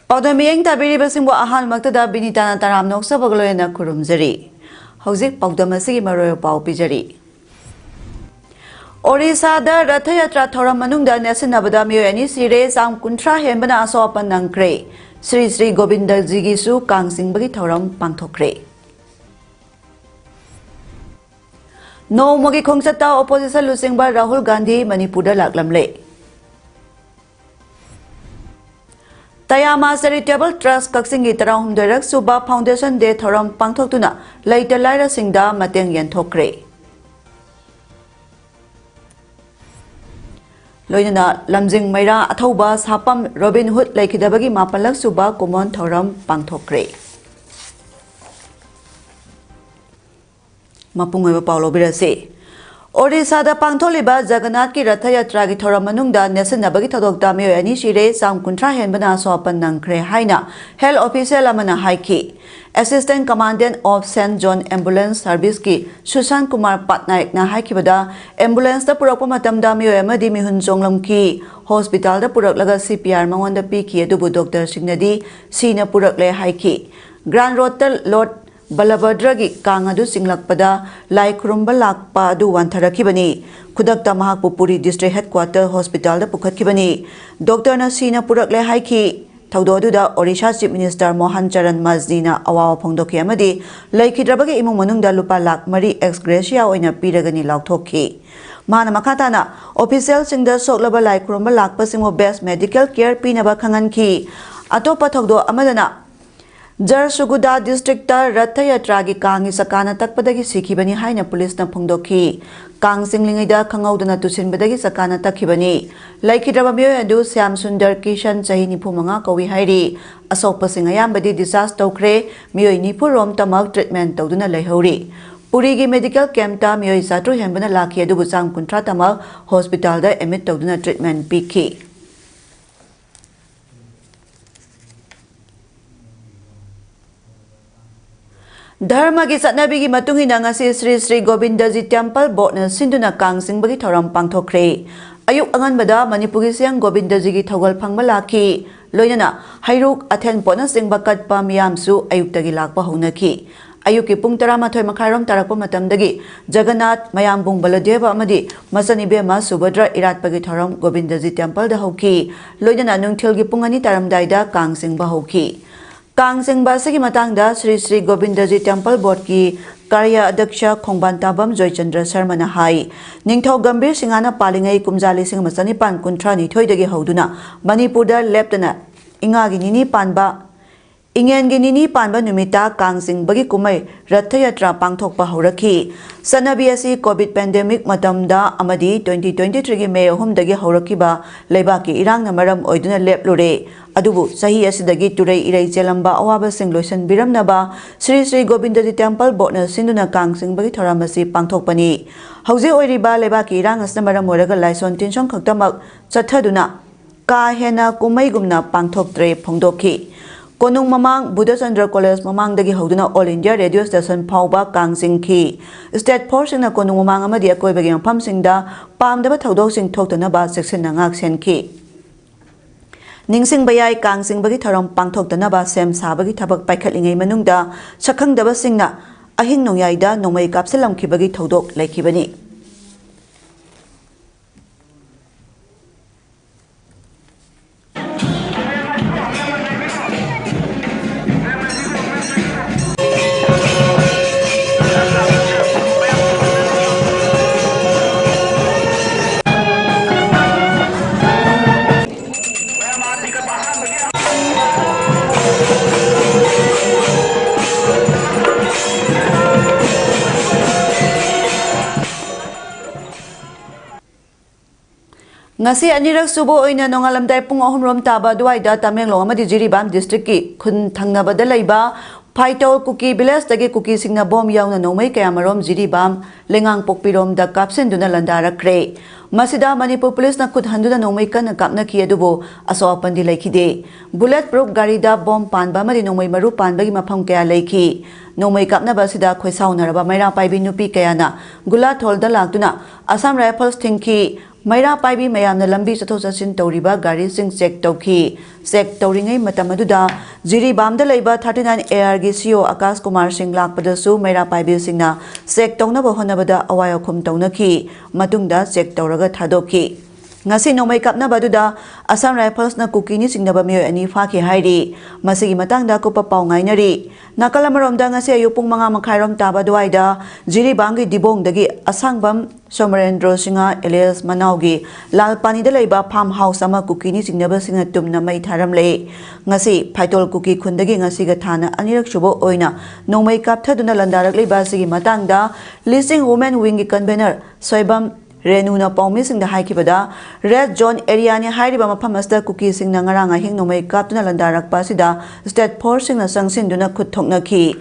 PAODAM miyeng tabiribasingbo ahanmaktada binitana taram noksabagloyana kurumjari. Hauzik PAODAM asigi maroyo pau pijari. Orisada Rathayatra Thoram manungda nesinabada miyoy ani sire sam kuntra hembana asopan nangkre. Sri Sri Govinda Jigisu Kangsingbagi Thoram pangthokre. Nongmagi Khongchatta opposition lusingba Rahul Gandhi Manipur Laklamle. Tayama Charitable Trust Kaksingi Tarahum Direct Suba Foundation De Thoram Pangthoktuna Laita Laira Singda Mateng Yanthokre. Loyana Lamjing Maira Athoba Sapam Robin Hood Laikidabagi Mapalak Suba Kumon Thoram Pangthokre. Mapungoy Paulo Birase. Orisada Pangtholiba Jagannath ki Rathayatra ki Thoram manungda nesinabagi thodokta miyoy ani shire sam kuntra henbana sopan nangkre haina health official amana haiki. Assistant Commandant of St. John Ambulance Service ki Susan Kumar Patnaik na haikibada ambulance da purakpa matamda miyoy amadi mihun jonglam ki hospital da puraklaga CPR mangonda piki adubu Dr. Signadi sina purakle haiki. Grand Road Lord Balabhadragi Kangadu Singlakpada Lai Kurumba Lakpa Adu Wantharakibani Kudakta Mahakpu Puri District Headquarter Hospital da Pukatkibani Dr. Nasina Purakle Haiki Taudoduda Orisha Chief Minister Mohan Charan Mazdina Awawa Phongdoki Amadi Laikidrabagi Imung Manungda Lupa Lakmari ex gratia oina piragani lauthoki Mana Makatana official singda soklaba Lai Kurumba Lakpa singmo best medical care pinaba khanganki Atopa Thogdo Amadana Jarsuguda District Rathayatra gi Kangi Sakana Takpadagi Sikibani Haina Police na Phongdoki Kang Singlingida Khangaudana Tusinbadagi Sakana Takibani Laikidraba miyoy adu Syam Sundar Kishan Chahi Nipumanga Kawi Hairi Asopa Singayambadi disaster tokre miyoy Nipurom tamak treatment tawduna leihori Puri gi medical camp ta miyoy satru hembana laki adu busang kuntra tamak hospital da emit tawduna treatment piki Dharma ki satnabi ki matungina ngasi Sri Sri Govinda Ji Temple Board na sinduna Kangsingbagi Thoram pangthokre. Ayuk anganbada Manipur siyang Govinda Ji ki thogal phangba laki. Loinana hairuk athen pona singba katpa miyamsu ayuktagi lakpa honaki. Ayuk ki pung 13 makharom tarakpa matamdagi Jagannath Mayambung Baladeva amadi Masanibema Subhadra Iratpagi Thoram Govinda Ji Temple da hoki. Loinana nungthil ki pung 2 taramdaida Kangsingba hoki. Kangsingba sigi matangda Sri Sri Govinda Ji Temple Board ki Karya Adaksha Khongbantabam Joy Chandra Sharma na hai Ningthau Gambir Singana Palingai Kumjali Sing Masanipan Kuntrani Thoidagi Hauduna Manipur da leptana ingagi nini panba Ingen gi nini panba numita Kangsingbagi kumai Rathayatra pangthokpa hauraki Sanabi asi COVID pandemic matamda amadi 2023 gi May 3 dagi haurakiba leibaki irang na maram oiduna leplure Adubu sahi asidagi turei irei chelamba awaba sing loisan biramnaba Sri Sri Govinda Ji Temple Board na sinduna Kangsingbagi thoramasi pangthokpani hauze oiriba lebaki irang asna maram oiraga laison tinchong khaktamak chathaduna ka hena kumaigumna pangthoktre phongdoki Konung Mamang Buddha Chandra College Mamang dagi hauduna All India Radio Station Phauba Kangsingki State Force na Konung Mamang amadi akoibagi mafam singda pamdaba thodok sing thoktanaba section na ngak senki Ningsing bayai Kangsingbagi Thoram pangthoktanaba sem sabagi thabak paikhatlingai manungda sakhangdaba singna ahing nongyaida nongmai kapselamkhibagi thodok laikibani Ngasi anirak subo oina nongalamdai pung 3 taba duaida Tamenglong amadi Jiribam district ki khun thangnabada leiba Phaitol Kuki village dagi Kuki singna bom yauna nongmai kayamarom Jiribam lengang pokpirom da kapsenduna landarakre Masida Manipur police na khud handuna nongmai kan kapna ki adubo asopandi laikide bullet proof gari da bom panba mari nongmai maru panbagi mafam kaya laiki nongmai kapna basida khoisaunaraba maira paibi nupi kayana gula tholda laktuna Assam Rifles thinki Maira Paibi Mayamna Lambi Chathok Chachin Tauriba Gari Sing Check Tauki Check Tauringai Matam aduda Jiri Bamda Leiba 39 AR gi CEO Akash Kumar Singh lakpadasu Maira Paibi Singna Check Taunaba honabada awayokhum taunaki matungda check tauraga thadoki Ngasi nomai kapna baduda Assam Rifles na kukini singnaba miyo ani faki hairi masigi matangda ko papaw ngainari Nakalamaromda ngasi ayupung mga makhairom taba duwaida Jiri Bangi Dibong dagi asangbam Somarendro Singa Elias Manaugi Lalpani Dalaiba Farmhouse ama kukini singnaba singa tumna mai tharamle ngasi Paitol kuki khundagi ngasi ga thana anirak shubo oina nomai kapthaduna landarak leiba sigi matangda Leasing Women Wing gi convener Soibam Renuna Paumi Singh the Haikibada, Red John Ariani Haidibama Pamasta cookies in Nangaranga Hing no make up to Nalandarak Pasida, State Porsing a Sangsin Duna Kutokna Ki.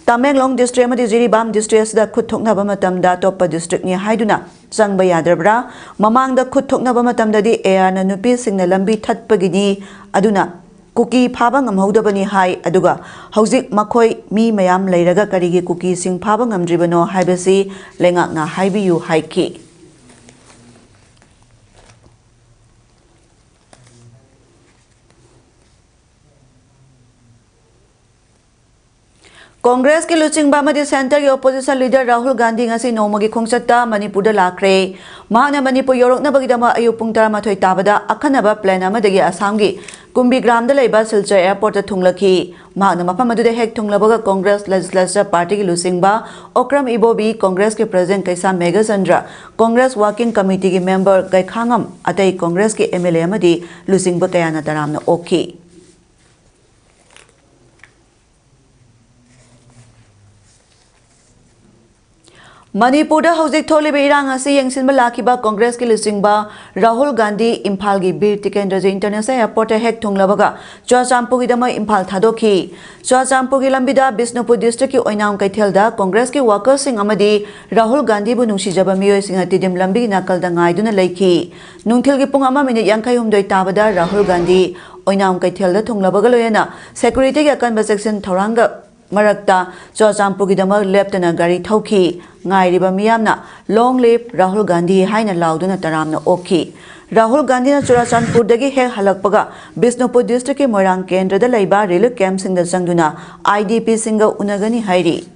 Tameng Long District Madiziri Bam Distress that Kutokna Bamatam da Topa District near Haiduna, Sang Bayadabra, Mamang the Kutokna Bamatam da di air Nanupi Sing the Lambi Tat Pagidi, Aduna. Cookie Pabangam Hodabani Hai Aduga, Hauzik Makoi, me Mayam Lairaga Karigi cookie sing Pabangam Dribano Haibasi, Lengakna Haibiu Haiki. Congress के लुचिंग बामदी centre के opposition leader Rahul Gandhi ngasi Nongmagi Khongchatta Manipur da lakre mahana Manipur yorokna bagidama ayupung taramathoy tabada akhanaba plan amadagi Assam gi Kumbigram da leiba Silchar airport ta thunglaki mahana mafam aduda hek thunglabaga Congress legislature party ki lusing ba Okram Ibobi Congress ke president Kaisa Megachandra Congress working committee ki member Gaikhangam atai Congress ke MLA amadi lusing ba kayana taramna okay Manipur da hauzik tholibe irang asi yengsin balakiba Congress ki lisingba Rahul Gandhi Imphal gi Bir Tikendra International Airport hek thunglabaga Chuachampu gi dama Imphal thadoki Chuachampu gi lambida Bisnupur district ki oinam kaithelda Congress ki workers sing amadi Rahul Gandhi bu nungsijaba miyoi sing atidim lambi nakal da ngaiduna leiki nungthil gi pung ama minute 52 tabada Rahul Gandhi oinam kaithelda thunglabaga loyana security gi akan section thoranga Marakta Chuachampu gi dama Lieutenant Gari Thauki Ngairiba Miyamna Long Live Rahul Gandhi Haina Lauduna Taramna Oki Rahul Gandhi na Chuachandpur dagi hek halakpaga Bisnupur district ki Moirang Kendra da laiba relief camp sing da sangduna IDP singa unagani hairi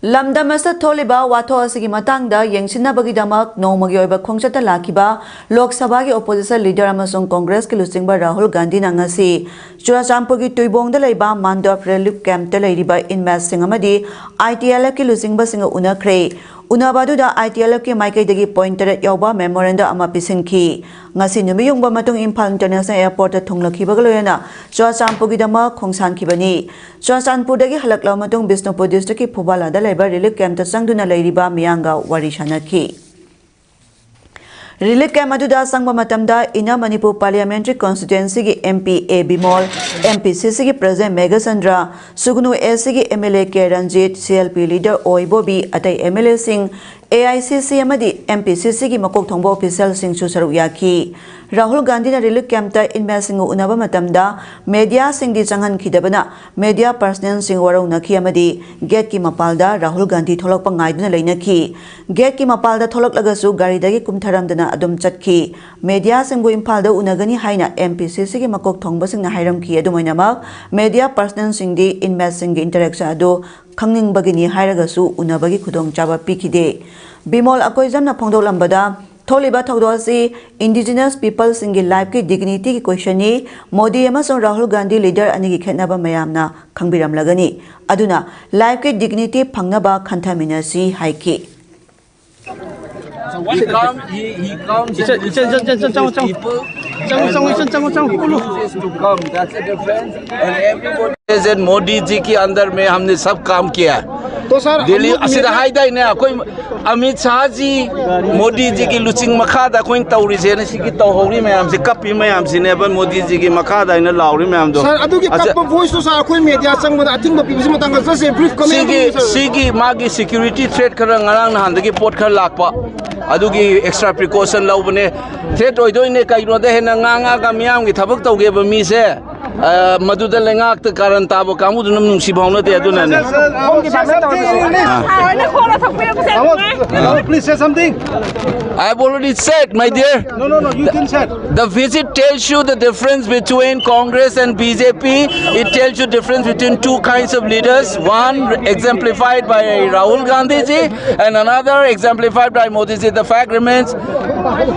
Lamdamasa Toliba Wato Asigi Matangda Yengsina Bagidamak Nongmagi Oiba Khongchatta Lakiba Lok Sabha ki opposition leader amasung Congress ki lusingba Rahul Gandhi nangasi Chuachampu ki Tuibong da leiba Mandop relief camp da leiriba inmates sing amadi ITLF ki lusingba singa unakre Unabadu da ITLF ki maikai dagi pointer yawba memoranda ama pisinki ngasi numiyungba matung Imphal International Airport ta thunglakhiba galoyana Chuachampu gi dama khongsan khibani Chuachandpur dagi halakla matung Bisnupur district ki Phubala da leiba relief camp ta sangduna leiriba miyanga wari shanaki Relief camp aduda sangba matamda ina Manipur parliamentary constituency ki MP A Bimol MPCC ki president Megachandra Sugnu SC ki MLA K Ranjit CLP leader Oibobi atai MLA Singh AICC amadi MPCC ki makok thongba official sing chu saru yaki Rahul Gandhi na relief camp ta inma sing unaba matamda media sing di changhan khidabana media personnel sing warau nakhi amadi gate ki mapalda Rahul Gandhi tholok pa ngaiduna leinaki gate ki mapalda tholok lagasu gari dagi kumtharamdana adum chatki media sing bu Imphal da unagani haina MPCC ki makok thongba sing na hairam ki adumainamak media personnel sing di inma sing interaction adu khangning bagini hairagasu unabagi khudong chaba pikide Bimol akoizam na phongdok lambada Tholiba Thogdosi indigenous people single life ki dignity ki question ni Modi amasong Rahul Gandhi leader ani ki khetnaba mayamna khangbiram lagani aduna life ki dignity phangnaba khanthaminasi haiki He comes and people to come. That's the difference. And everybody says Modi ji के अंदर में हमने सब काम किया तो sir Delhi असिदा हाइदा ने कोई अमित शाह जी मोदी जी की लुचिंग मखादा कोई तौरी से ने सिकी तौहौरी में हमसे कपी में हमसे ने बन मोदी जी की मखादा ने लाउरी में हम दो सर अदु की कप वॉइस तो सर कोई मीडिया संग में अथिंग बपी से मतंग से ब्रीफ कमेंट सिगी मागी सिक्योरिटी थ्रेट कर ngarang nahan dagi pot khar lakpa adugi extra precaution laubane threat oidoi ne kaino da hena nganga ga miyam gi thabak tauge ba mi se Maduda lengak te karan tabo kamu tu nam nungsi bawna te adu nane. Please say something. I have already said, my dear. No, you can say. The visit tells you the difference between Congress and BJP. It tells you difference between two kinds of leaders. One exemplified by Rahul Gandhi ji, and another exemplified by Modi ji. The fact remains,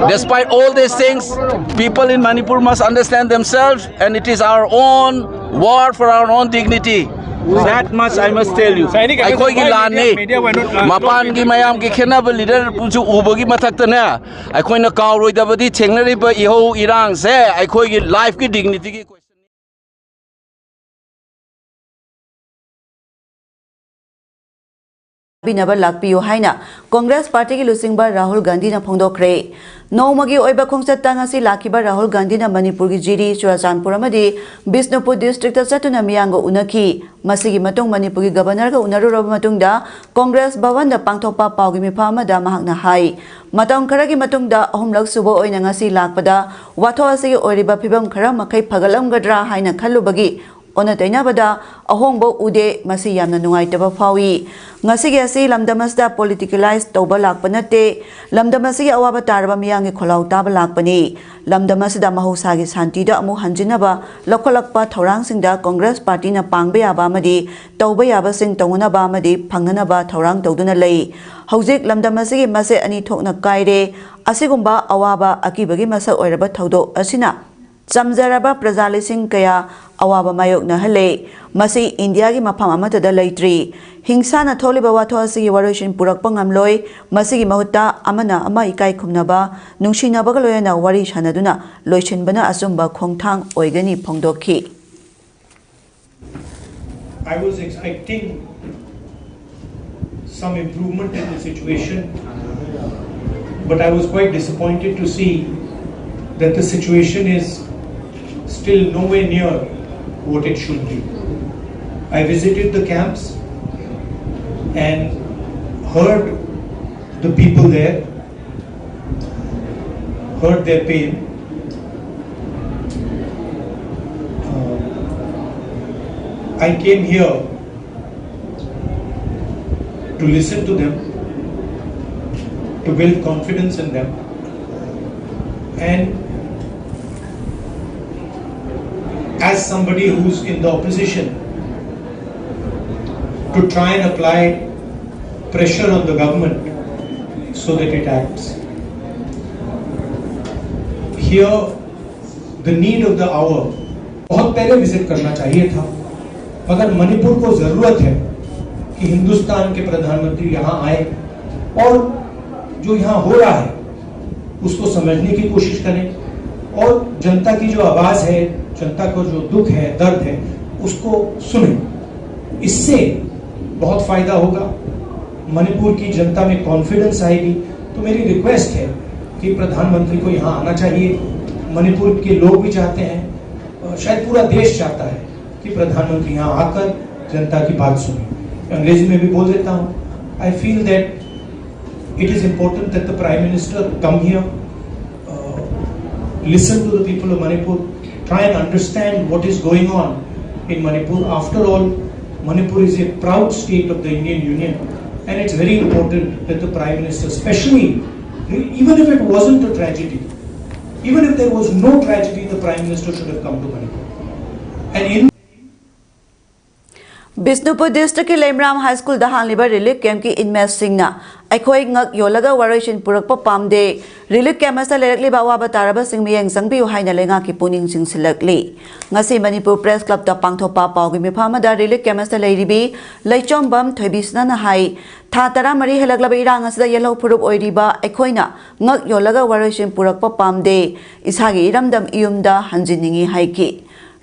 despite all these things, people in Manipur must understand themselves, and it is our own war for our own dignity. That much I must tell you. I koi ki lani, mapan ki mayam ki kena ba leader puju ubogi matak tanya. I koi na kau roi dabadi chengnari ba iho irang se. I koi ki life ki dignity ki. Binaba lakpiyo haina Congress Party ki lusingba Rahul Gandhi na phongdokre Nongmagi oiba Khongchatta ngasi lakiba Rahul Gandhi na Manipur gi jiri Churachandpur amadi Bisnupur district ta chatuna miyango unaki masigi matong Manipur gi governor ga unaruraba matungda Congress Bhavan da pangthokpa pawgi mifa amada mahakna hai matong khara gi matungda ahumlak subo oina ngasi lakpada watho asigi oiriba phibam khara makai phagalamgadra haina khallubagi ona tainabada ahongbo ude masi yamna nungaitaba phawi ngasigi asi lamdamasda politicalized toba lakpanate lamdamasi awaba tarba miyangi kholau taba lakpani lamdamasda mahosagi santida amu hanjinaba lokholakpa thorang Congress Party na pangbe aba amadi toba yaba sing tongunaba amadi phanganaba thorang toduna lei hojik lamdamasi mase ani thokna kaire asigumba awaba akibagi masa oiraba thodo asina Samjaraba Prajalising kaya awaba mayok na hale masi India gi mafam amata da leitri hingsa na tholiba watho asigi waroshin purakpa ngamloi masigi mahutta amana ama ikai khumnaba nungsinaba ga loyana wari sanaduna loichinbana asumba khongthang oigani phongdokhi I was expecting some improvement in the situation, but I was quite disappointed to see that the situation is still nowhere near what it should be. I visited the camps and heard the people there, heard their pain. I came here to listen to them, to build confidence in them, and as somebody who's in the opposition, to try and apply pressure on the government so that it acts. Here, the need of the hour. बहुत पहले visit करना चाहिए था, मगर मणिपुर को जरूरत है कि हिंदुस्तान के प्रधानमंत्री यहाँ आए और जो यहाँ हो रहा है उसको समझने की कोशिश करें और जनता की जो आवाज है, जनता को जो दुख है, दर्द है, उसको सुने। इससे बहुत फायदा होगा, मणिपुर की जनता में कॉन्फिडेंस आएगी। तो मेरी रिक्वेस्ट है कि प्रधानमंत्री को यहाँ आना चाहिए। मणिपुर के लोग भी चाहते हैं, शायद पूरा देश चाहता है कि प्रधानमंत्री यहाँ आकर जनता की बात सुने। अंग्रेजी में भी बोल देता हूँ, I feel that it is important that the prime minister come here, listen to the people of Manipur, try and understand what is going on in Manipur. After all, Manipur is a proud state of the Indian Union, and it's very important that the Prime Minister, especially, even if it wasn't a tragedy, even if there was no tragedy, the Prime Minister should have come to Manipur. And in Bisnupur district ki Lemram High School da hangliba relief camp ki inmates singna aikhoi ngak yolaga waroishin purakpa pamde relief camp asa lerakliba awaba taraba singmiyeng sangbiu haina lenga ki puning singsilakli ngasi Manipur Press Club da pangthopa pawgi mifama da relief camp asa leiribi leichombam thoibisna na hai tha tara mari helaklaba irang asida yellow purup oiriba aikhoina ngak yolaga waroishin purakpa pamde isagi iramdam iyumda hanjiningi haiki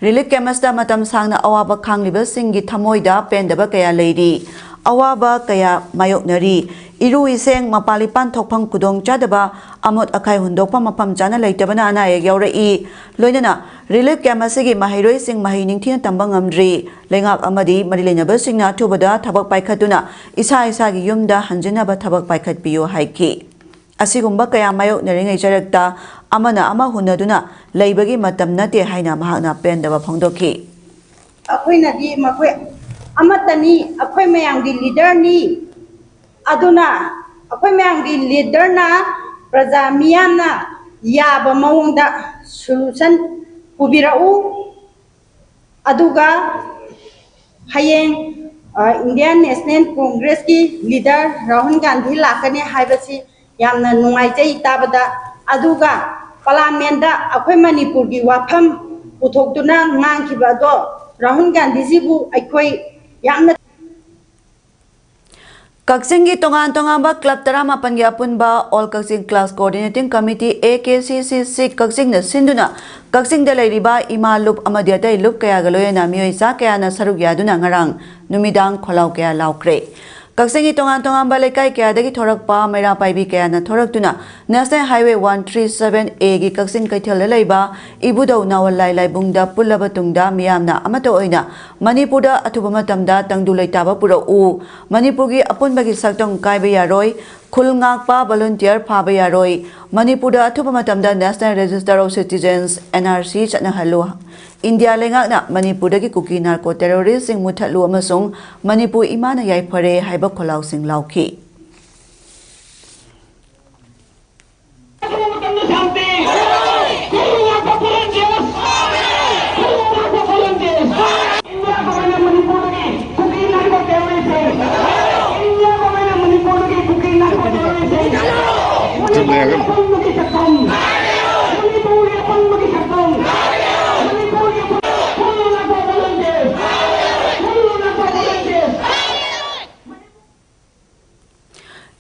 Relief Camesta matam sangna awaba khangliba singgi thamoida pendaba kaya leiri awaba kaya mayoknari iru iseng mapalipan thokphang kudong chadaba amot akai hundokpa mapam jana leitabana ana yauri loinana Relief Camasigi mahiroi sing mahiningthina tambangamdri lengak amadi marilenaba singna thubada thabak paikhatuna isa gi yumda hanjinaba thabak paikhat piyo haiki Asigumba kaya mayoknaringai charakta amana ama hunaduna leibagi matam nate haina mahakna pendaba phongdoki. Akoina di makoi amatani akoi mayang di leader ni aduna akoi mayang di leader na praja miyamna yaba mawongda solution pubirau aduga hayeng Indian National Congress ki leader Rahul Gandhi lakane haibasi yamna nungaijai tabada aduga parliament da akoi Manipur gi wafam puthokduna ngangkiba do Rahul Gandhi ji bu akoi yamna Kaksin gi tongan-tongan club tarama pangyapun ba All Kaksin Class Coordinating Committee AKCCC Kaksin na sinduna Kaksin da lairiba ima loop amadi atay loop kaya galoy na miyoy sa kaya na sarug yaduna ngarang numidang kholaw kaya laukre. Kaksin gi tongan-tongan ba lekay kaya dagi thorak pa mayra paibi kaya na thorak tuna National Highway 137A gi Kaksin kaithal layba ibudaw nawal laylay bungda pulaba tungda miyamna amato oina Manipurda atuba matamda tangdulay taba pura u Manipur gi apun bagi saktong kaiba yaroy khulngakpa volunteer phaba yaroy Manipurda atuba matamda National Register of Citizens NRC chatna halu India lengakna Manipurda gi kuki narco terrorist sing muthalu amasung Manipur imana yai phare haiba kholaw sing lauki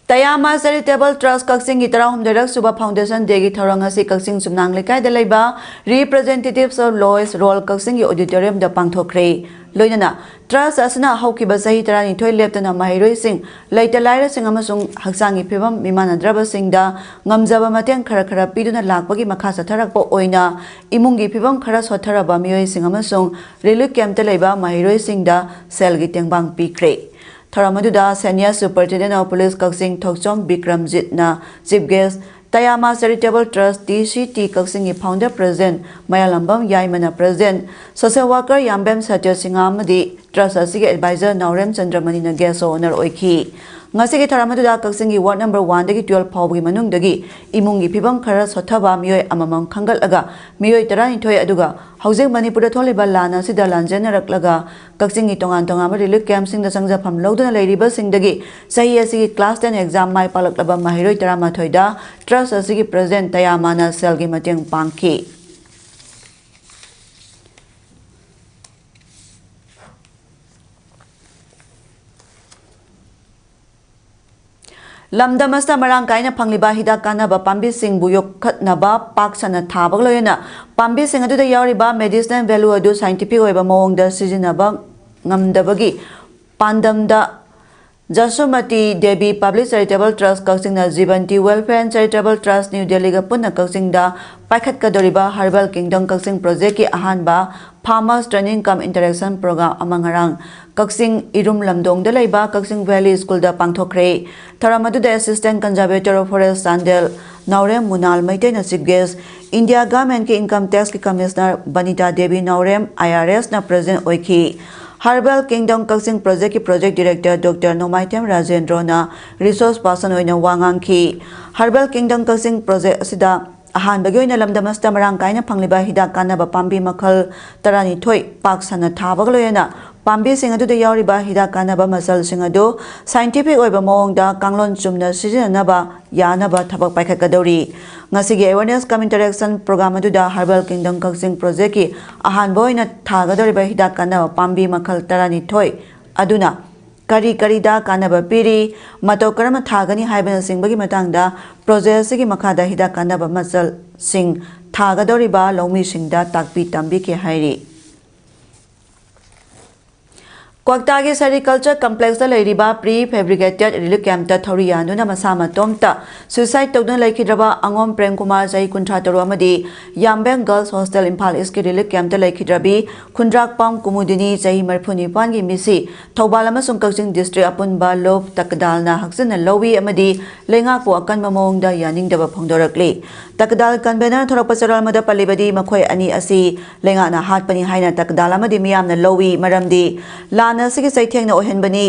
Tayama Charitable Trust Kaksin gi tarahum darak suba foundation degi thoranga si Kaksin sumnang lekai da leiba representatives of lawyers role Kaksin gi auditorium da pangthokre loinana trust asna hauki ba sahi tarani thoi leptana mahiroi sing laita laira sing amasung haksangi phibam mimanadraba singda ngamjaba mateng khara khara piduna lakpagi makha satharakpa oina imungi phibam khara sotharaba miyoi sing amasung relief camp ta leiba mahiroi singda sel gi tengbang pikre Thoramaduda Senior Superintendent of Police Kaksin Thokchom Bikramjit na Chief Guest Tayama Charitable Trust TCT Kaksin Founder President Mayalambam Yaimana President Social Worker Yambem Satya Singamadi Trust Asigi Advisor Naurem Chandramani na Guest Owner Oiki Ngasigi Thoramaduda Kaksin Ward Number 1 dagi 12 Phawgi Manung dagi Imungi Phibam Khara Sothaba Miyoi Amamam Khangal Aga Miyoi Tarani Thoi Aduga Housing Manipur Tholiba Lana Sida Lanjana Raklaga Kaksin Tongan Tonga Relief Camp Sing the Sangja Pam Lodana Lady Sing Dagi Sahi Asigi Class 10 Exam Mai Palaklaba Mahiroi Tarama Thoida Trust Asigi President Tayamana Selgi Mateng Pangki Lamdamasta marang kaina pangliba hida kana ba pambi sing buyok khatnaba paksana thabak loyena pambi sing adu da yariba medicinal value adu scientific oiba mawong da sijinaba ngamdabagi pandamda Jasumati Devi Public Charitable Trust Kaksin na Jibanti Welfare and Charitable Trust New Delhi ga punna Kaksin da paikhat kadoriba Herbal Kingdom Kaksin project ki ahanba Farmers Training Cum Interaction Program amangarang Kaksin Irum Lamdong da laiba Kaksin Valley School da pangthokre Tharamadu da Assistant Conservator of Forest Sandel Naurem Munal Maite na Chief Guest India Government ki Income Tax ki Commissioner Banita Devi Naurem IRS na President Oiki Herbal Kingdom Kaksin Project ki Project Director Dr. Nomaitem Rajendra na Resource Person oina wangang ki Herbal Kingdom Kaksin Project asida ahan bagi oina lamdamasta marang kaina pangliba hidak kana ba pambi makhal tarani thoi paksana thabag loyena pambi sing adu da yariba hidak kana ba masal sing adu scientific oiba mawong da kanglon chumna sijina ba yana ba thabak paikha kadori ngasigi awareness cum interaction program adu da Herbal Kingdom Kaksin Project ki ahan boina thagadoriba hidak kana pambi makhal tarani thoi aduna Kari da kanaba piri mato karama thagani haibana singbagi matangda project sigi makhada hida kanaba masal sing thagadoriba lomi singda takpi tambi ke hairi Kwakta gi Sericulture Complex da leiriba pre-fabricated relief camp ta thori yanduna masa matongta suicide tawdun laikhidraba Angom Prem Kumar Jai Kuntrataru amadi Yambeng Girls Hostel Impal East ki relief camp ta laikhidrabi Khundrak Pam Kumudini Jai Marphuni Pan gi misi Thobal amasung Kaching District Apunba Lop Takdal na haksin lowi amadi lenga ko akan mamong da yaning daba phongdorakli Takdal convener thorapasaral mada palibadi makhoi ani asi lenga na hat pani haina Takdal amadi miyam na lowi maramdi na sige sai theng na ohen bani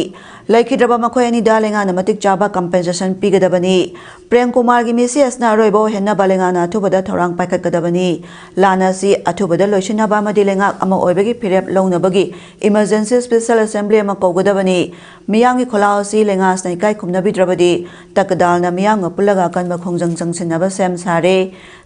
laikhidraba makhoi ani dalenga na matik chaba compensation pigadabani Prem Kumar gi misias na roibo henna balenga na thubada thorang paikhat kadabani lana si athubada loishina ba madilenga ama oibagi phirep longna bagi emergency special assembly ama kogadabani miyangi kholao si lenga snai kai khumna bidrabadi takdal na miyang pulaga kanba khongjang changsinaba sem sare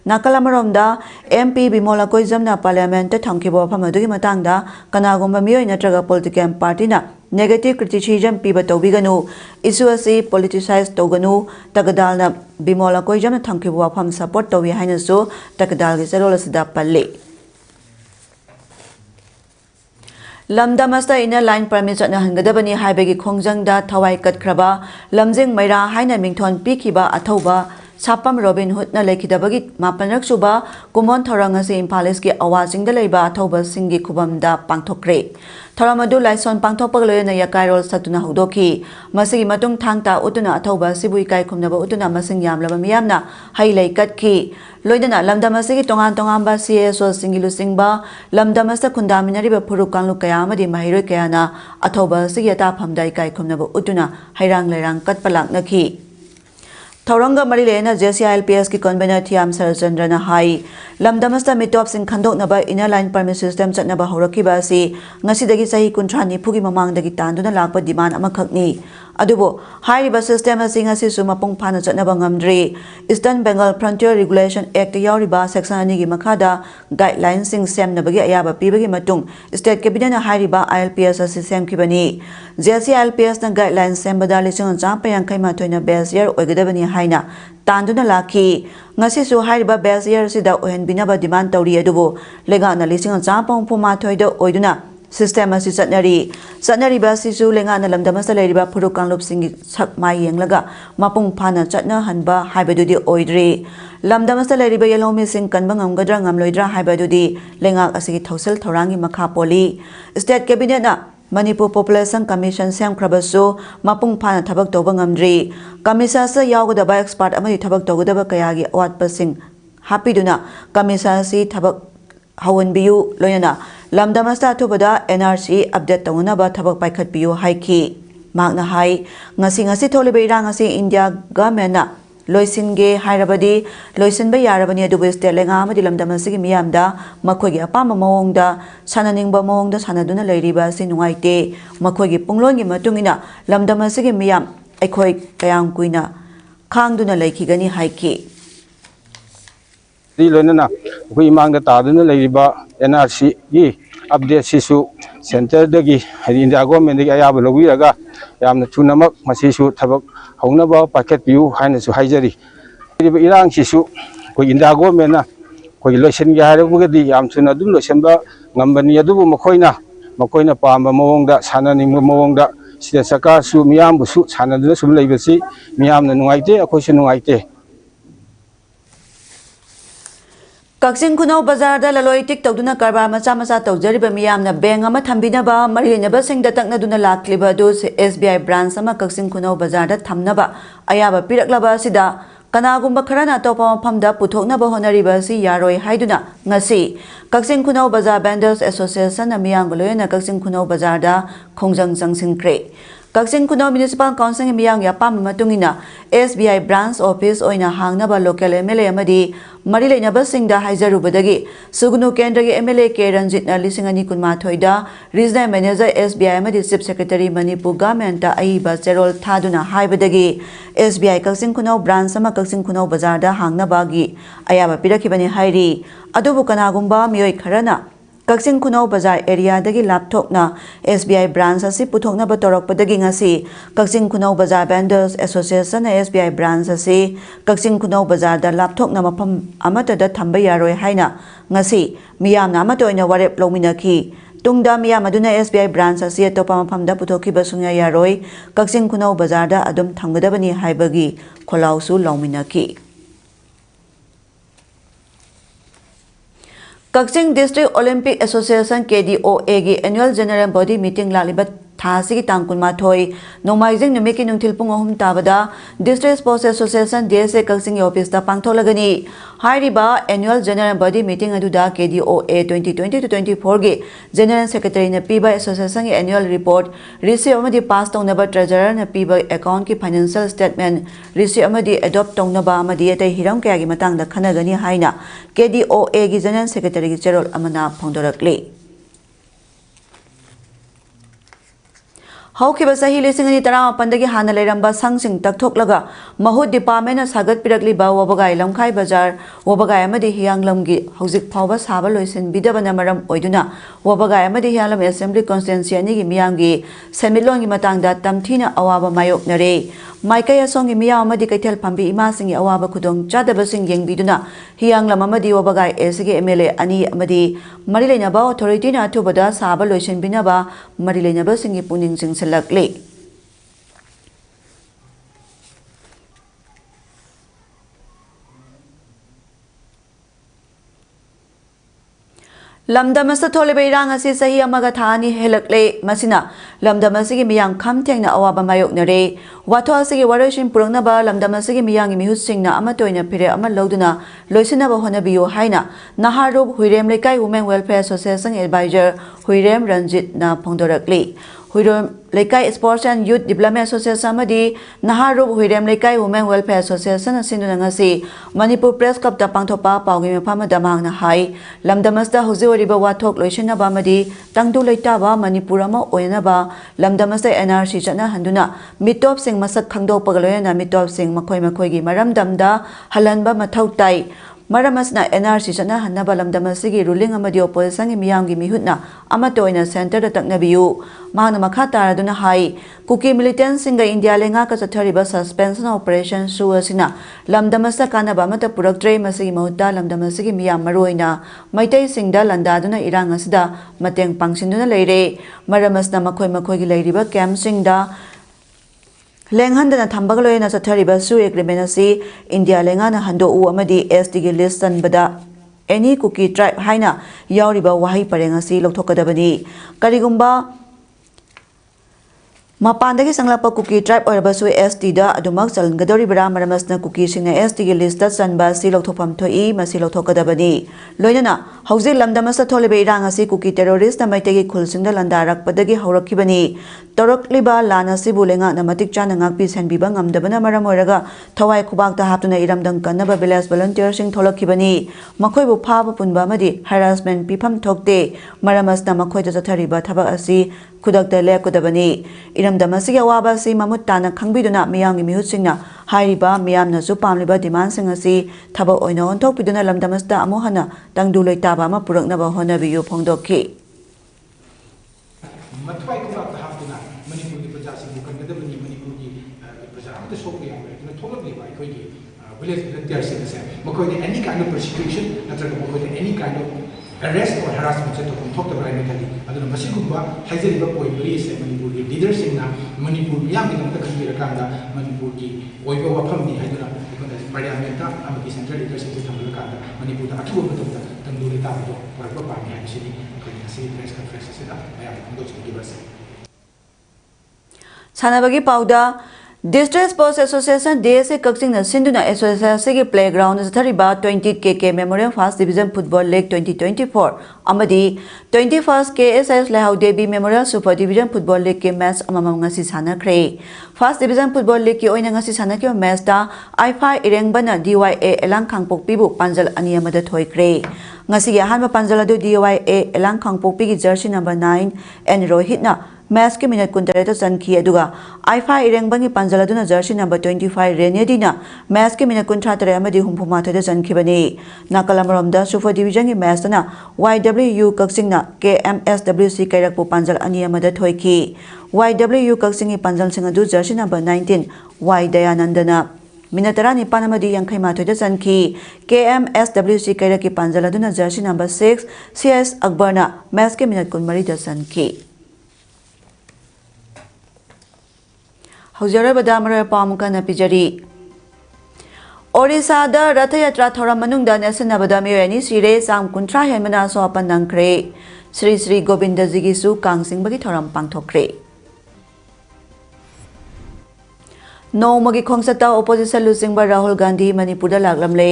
nakalamaromda MP Bimola Koizamna parliament ta thangkibo phamadu gi matangda kanagomba miyoi natraga political party na negative criticism piba tawbiganu issue asi politicize tawganu takdal na Bimola Koizamna thangkibo pham support tawi haina so takdal gi serol asida palle Lamdamasta ina line permit na hangadabani haibegi khongjangda thawai katkraba lamjing maira haina mingthon pikiba athauba Sapam Robin Hood na laikhidabagi mapanrak suba kumon thorangasi Impal East ki awasingda leiba athauba singi khubamda pangthokre thoramadu laison pangthokpag loyana yakairol satuna haudoki masigi matung thangta utuna athauba sibui kai khumnaba utuna masing yamlaba miyamna hailai katki loidana lamdamasigi tongan ba CSO singilu singba lamdamasta khundaminariba phurukanglu kaya amadi mahiroi kayana athauba sigi ata phamdai kai khumnaba utuna hairang lerang katpalaknaki Tauranga Marilena JCILPS ki convener Thiam Sarachandra hai lamdamasta mitop sing khandok naba inner line permit system chatnaba horakiba si ngasidagi sahi kunthani phugi mamangdagi tanduna lakpa demand amakhakni adubo hairiba system asi ngasi su mapung phana chatnaba ngamdri Eastern Bengal Frontier Regulation Act yauriba section ani gi makhada guidelines sing semnabagi ayaba pibagi matung state cabinet na hairiba ILPS asi semkibani JCILPS na guidelines sembada lising champayang khaima thoina base year oigadabani haina tanduna laki ngasi su hairiba base year sida ohen binaba demand tawri adubo lega na lising champong phuma thoida oiduna system asi satnari ba sisu lenga na lamdamasa leiriba phurukang lopsing sak mai yenglaga mapung phana chatna hanba haibadudi oidri lamdamasa leiriba yalomi sing kanba ngamgadra ngamloidra haibadudi lenga asi thousel thorangi makha poli state cabinet na Manipur Population Commission Sam Krabasu mapung phana thabak toba ngamdri kamisa sa yawgadaba expert amadi thabak togadaba kayagi awatpasing hapiduna kamisa si thabak hawanbiyu loyana lamdamasta thubada NRC update tawnaba thabak paikhat biyu haiki magna hai ngasi tholibe irang asi India government na loisinge hairabadi loisinba yarabani adubu state lenga amadi lamdamasi gi miyamda makhogi apama mawongda sananingba mawongda sanaduna leiriba si nungaite makhogi punglongi matungina lamdamasi gi miyam aikhoi kayang kuina khangduna laikhigani haiki loinana koi mangda taduna leiriba NRC gi update sisu center dagi India government dagi ayaba logiraga yamna chunamak masisu thabak haunaba paket piu haina su haijari irang sisu koi India government na koi loisen ga harabugadi yam chuna dum loisenba ngambani adubu makoina pamba mawongda sananingba mawongda sida saka su miyam busu sanaduna sum leibasi miyamna nungaite akoisu nungaite Kaksin Kunau Bazar da laloi tik tawduna karbar macha tawjariba miyamna bank ama thambinaba marinaba singda taknaduna lakliba du SBI branch ama Kaksin Kunau Bazar da thamnaba ayaba piraklaba sida kanagumba kharana topa mafamda puthoknaba honariba si yaroi haiduna ngasi Kaksin Kunau Bazar Vendors Association na miyang loyana Kaksin Kunau Bazar da khongjang jangsinkre Kaksin Kunau Municipal Council miyang yapam matungina SBI branch office oina hangnaba local MLA amadi Marilena Singda Haijarubadagi Sugunu Kendragi MLA K Ranjit na Lisingani Kunmathoida Regional Manager SBI amadi Chief Secretary Manipur Government ta Aiba Cherol Thaduna Haibadagi SBI Kaksin Kunau branch sama Kaksin Kunau Bazar da hangnabagi ayaba pirakibani hairi adubu kanagumba miyoi kharana Kaksin Kunau Bazar area dagi laptop na SBI branch asi puthokna ba torokpadagi ngasi Kaksin Kunau Bazar Vendors Association na SBI branch asi Kaksin Kunau Bazar da laptop na mapam amata da thamba yaroi haina ngasi miyamna amata oina warep lominaki Tungda miyam aduna SBI branch asi atopa mafamda puthokhiba sungya yaroi Kakching Khunau bazarda adum thamgadabani haibagi kholausu lauminaki. Kakching District Olympic Association KDOA gi annual general body meeting lalibat Thasi tang kunmathoi Nongmagi numiki nungthil pung ahum tabada District Sports Association DSA Kakching office ta pangtholagani hairiba annual general body meeting aduda KDOA 2020 to 24 gi general secretary na piba association gi annual report receive amadi pass tongnaba treasurer na piba account ki financial statement receive amadi adopt tongnaba amadi atai hiram kaya gi matang da khanagani haina KDOA gi general secretary gi cherol amana phongdorakle. Haukiba sahi lisingani tarama pandagi hana leiramba sangsing takthok mahut department na sagat pirakliba wabagai lamkhai bazar wabagai amadi hiyanglamgi hauzik phawba saba loisin bidabana maram oiduna wabagai amadi hiyanglam assembly constituency ani gi miyamgi semilongi matangda tamthina awaba mayok nare maikai asongi miyam amadi kaithel phambi ima singi awaba khudong chadaba sing yengbiduna hiyanglam amadi wabagai SG MLA ani amadi marilena ba authority na thubada saba loisin binaba marilena ba singi puning sing Laklamle. Lamdamasa tholibe irang asi sahi amaga thani helakle masina lamdamasi gi miyang khamthengna awaba mayoknare watho asigi waroshin purangna lamdamasi gi miyang mi husingna amatoina phire ama loduna loisina ba honabiyo haina naharub huirem lekai women welfare association advisor huirem ranjit na phongdorakle Huirem Lekai Sports and Youth Development Association Amadi Naharub Huirem Lekai Women Welfare Association Asinduna ngasi Manipur Press Club ta pangthopa paugi mafama damang na hai lamdamasta huzoriba wathok loisinaba amadi tangdu leitaba Manipur ama oinaba lamdamasta NRC chana handuna mitop sing masak khangdok pagaloyana mitop sing makhoi gi maramdamda halanba mathau tai Maramasna NRC chana hanaba lamdamasigi ruling amadi opposition gi miyamgi mihutna amatoina center da taknabiyu mahna makha taraduna hai kuki militant singa India lenga ka chathariba suspension operation su asina lamdamasa kanaba mata puraktre masigi mahutta lamdamasigi miyam maroina maitai singda landaduna irang asida mateng pangsinduna leire maramasna makhoi gi leiriba camp singda Lenghandana Tambagaloy na Sathariba Su Agreement asi India Lengana Hando U Amadi SDG list bada any cookie tribe haina yauriba wahi parengasi loktokadabani Karigumba Mapandagi sanglapa cookie tribe or basu ST da adumak salngadori bara maramasna cookie singna ST list sanba si loktopam thoi masi loktokadabani loinana hauzi lamdamasa tholibe irang asi cookie terrorist na maitegi khulsingda landarak padagi haurakibani Torokliba lana sibulenga na matik chana ngakpi senbiba ngamdabana maram oiraga thawai khubakta haptuna iramdang kannaba village volunteer sing tholakibani makhoibu phaba punba amadi harassment pifam thokte maramasna makhoida chathariba thabak asi khudakta lekudabani iramdamasi ga waba si mamut tana khangbiduna miyamgi mihusingna hairiba miyamna su pamliba demand sing asi thabak oina onthokpiduna lamdamasta amohana tangdu loitaba ma puraknaba honabiyu phongdokki Village volunteers in the same. Any kind of persecution, any kind of arrest or harassment to talk about medically. I don't know, Masikumba has a little boy, police, and Manipur leaders in Manipur, young in the country, Manipur, Oigo Pamdi, Parliament, and the central leaders in Tamilakanda, Manipur, the two of them, Tanduri Tabo, Pami, and City, press conferences, I have those to give us. Sanabagi Pauda District Sports Association DSA Kakching na Sinduna Association ki playground Zathariba 20 KK Memorial First Division Football League 2024 amadi 21st KSS Lahau Devi Memorial Super Division Football League ki match amamam ngasi sanakre First Division Football League ki oina ngasi sanakyo match ta I5 irengbana DYA Elang Khangpokpi bu panjal ani amada thoikre ngasi gi ahanba panjal adu DYA Elang Khangpokpi ki jersey number 9 and Rohit na Match ke minute kuntareta sanki aduga I5 irengbangi panjaladuna jersey number 25 Renedina match ke minute kuntratare amadi humpumata de sanki bani nakalamromda Super Division ki match na YWU Kakchingna KMSWC Kairakpu panjal ani amada thoiki YWU Kakching ki panjal singadu jersey number 19 Y Dayanandana minute 19 यांखै माथोइदा चनखी KMSWC कैरकी पांजलदुना jersey number 6 CS अकबरना match के minute 13 चनखी हौजरबदा मरर पामुका नपिजरी ओडिशा रथ यात्रा थौरम मनुंगदा नेसनबदा मियोनी सिरे चाम 30 हेमना सोपन नंखरे श्री श्री गोविंद जी की सु कांगसिंगबगी थौरम पांगथोखरे नौमगी खोंगचत्ता ओपोजिशन लुचिंगबा राहुल गांधी मणिपुर लाकलमले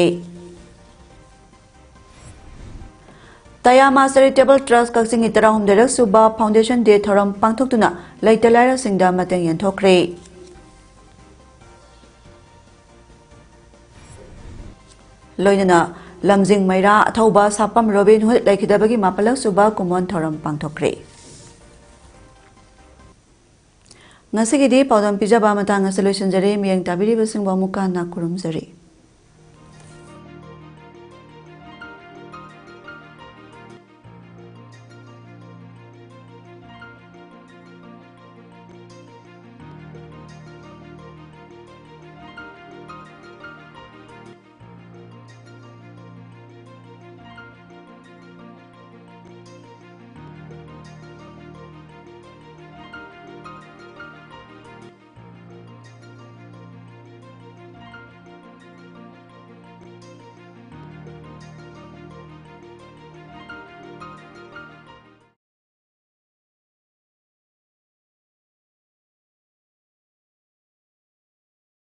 तयामा चैरिटेबल ट्रस्ट कक्सिंग 13 सुबा फाउंडेशन डे थौरम पांगथोक्तुना लैतलारा सिंगदा मतेंग यंथोखरे लोइनना लमजिंग मैरा अथौबा सापम रोबिन हुड लैखिदबगी मापलक सुबा कुमोन थौरम पांगथोखरे ngasi gidi paudam pijaba matang solution jare miyang tabiri basing ba muka na kurum jare